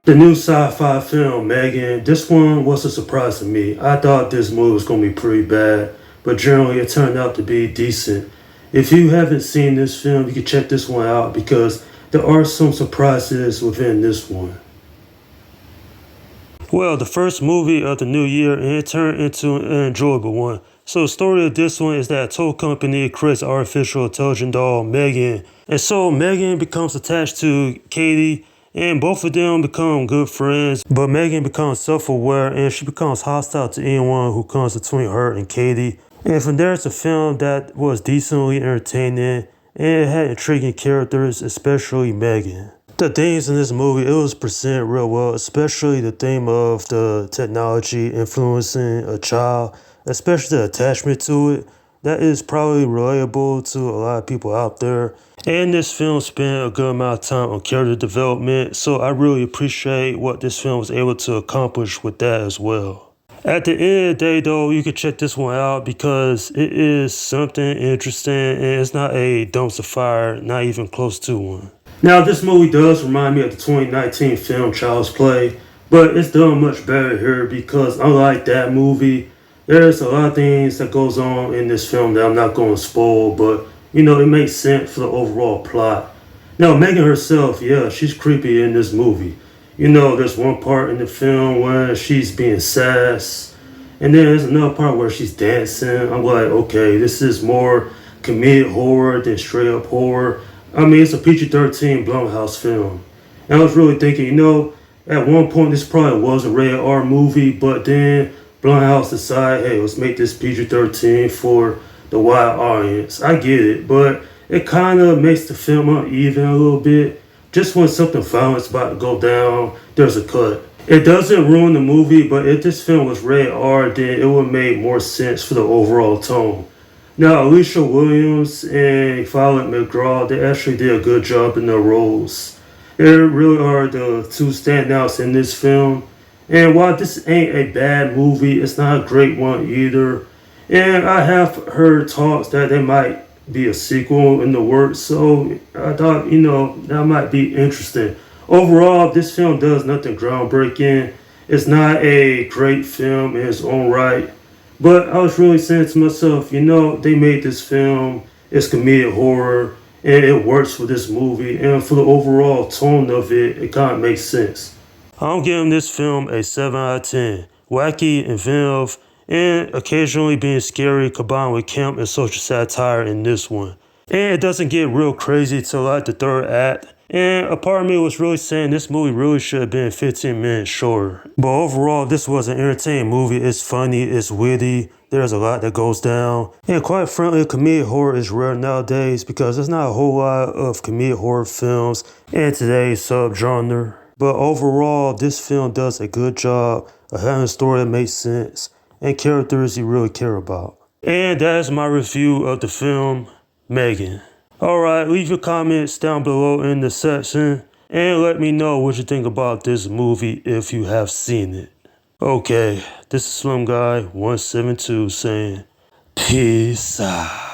The new sci-fi film, M3GAN, this one was a surprise to me. I thought this movie was going to be pretty bad, but generally it turned out to be decent. If you haven't seen this film, you can check this one out because there are some surprises within this one. Well, the first movie of the new year, and it turned into an enjoyable one. So the story of this one is that a toy company creates an artificial intelligent doll, M3GAN. And so M3GAN becomes attached to Katie, and both of them become good friends, but M3GAN becomes self-aware and she becomes hostile to anyone who comes between her and Katie. And from there, it's a film that was decently entertaining and it had intriguing characters, especially M3GAN. The themes in this movie, it was presented real well, especially the theme of the technology influencing a child, especially the attachment to it. That is probably relatable to a lot of people out there. And this film spent a good amount of time on character development, so I really appreciate what this film was able to accomplish with that as well. At the end of the day though, you can check this one out because it is something interesting and it's not a dumpster fire, not even close to one. Now this movie does remind me of the 2019 film Child's Play, but it's done much better here because unlike that movie, there's a lot of things that goes on in this film that I'm not going to spoil, but you know, it makes sense for the overall plot. Now, M3GAN herself, yeah, she's creepy in this movie. You know, there's one part in the film where she's being sass, and then there's another part where she's dancing. I'm like, okay, this is more comedic horror than straight up horror. I mean, it's a PG-13 Blumhouse film. And I was really thinking, you know, at one point this probably was a rated R movie, but then Blumhouse decided, hey, let's make this PG-13 for the wide audience. I get it, but it kind of makes the film uneven a little bit. Just when something violent's about to go down, there's a cut. It doesn't ruin the movie, but if this film was rated R, then it would make more sense for the overall tone. Now, Alicia Williams and Violet McGraw, they actually did a good job in their roles. They really are the two standouts in this film. And while this ain't a bad movie, it's not a great one either. And I have heard talks that there might be a sequel in the works, so I thought, you know, that might be interesting. Overall, this film does nothing groundbreaking. It's not a great film in its own right. But I was really saying to myself, you know, they made this film, it's comedic horror, and it works for this movie. And for the overall tone of it, it kind of makes sense. I'm giving this film a 7 out of 10. Wacky, inventive, and occasionally being scary combined with camp and social satire in this one. And it doesn't get real crazy till like the third act. And a part of me was really saying this movie really should have been 15 minutes shorter. But overall, this was an entertaining movie. It's funny, it's witty, there's a lot that goes down. And quite frankly, comedic horror is rare nowadays because there's not a whole lot of comedic horror films in today's subgenre. But overall, this film does a good job of having a story that makes sense and characters you really care about. And that is my review of the film M3GAN. Alright, leave your comments down below in the section and let me know what you think about this movie if you have seen it. Okay, this is Slim Guy 172 saying peace out.